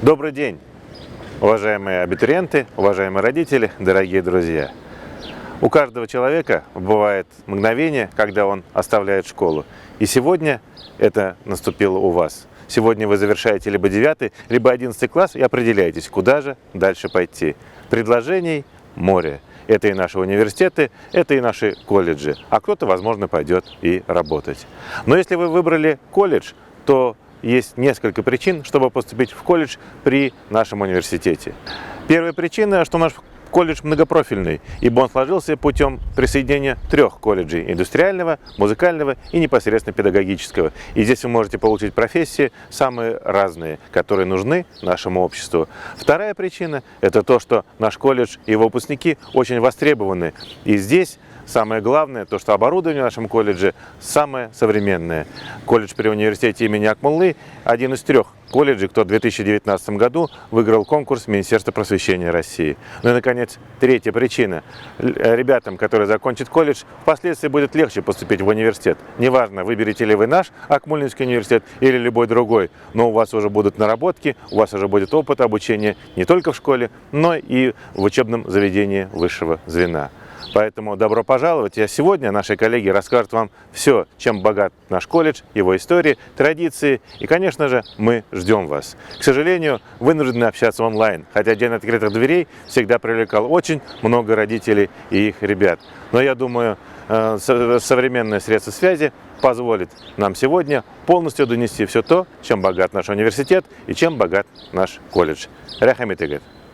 Добрый день, уважаемые абитуриенты, уважаемые родители, дорогие друзья. У каждого человека бывает мгновение, когда он оставляет школу. И сегодня это наступило у вас. Сегодня вы завершаете либо 9, либо 11 класс и определяетесь, куда же дальше пойти. Предложений море. Это и наши университеты, это и наши колледжи. А кто-то, возможно, пойдет и работать. Но если вы выбрали колледж, то есть несколько причин, чтобы поступить в колледж при нашем университете. Первая причина, что наш колледж многопрофильный, ибо он сложился путем присоединения 3 колледжей – индустриального, музыкального и непосредственно педагогического. И здесь вы можете получить профессии самые разные, которые нужны нашему обществу. Вторая причина – это то, что наш колледж и его выпускники очень востребованы. И здесь самое главное, то, что оборудование в нашем колледже самое современное. Колледж при университете имени Акмуллы – один из 3 колледжей, кто в 2019 году выиграл конкурс Министерства просвещения России. Ну и, наконец, третья причина. Ребятам, которые закончат колледж, впоследствии будет легче поступить в университет. Неважно, выберете ли вы наш Акмуллинский университет или любой другой, но у вас уже будут наработки, у вас уже будет опыт обучения не только в школе, но и в учебном заведении высшего звена. Поэтому добро пожаловать. А сегодня наши коллеги расскажут вам все, чем богат наш колледж, его история, традиции. И, конечно же, мы ждем вас. К сожалению, вынуждены общаться онлайн, хотя День открытых дверей всегда привлекал очень много родителей и их ребят. Но я думаю, современные средства связи позволит нам сегодня полностью донести все то, чем богат наш университет и чем богат наш колледж. Рахмет.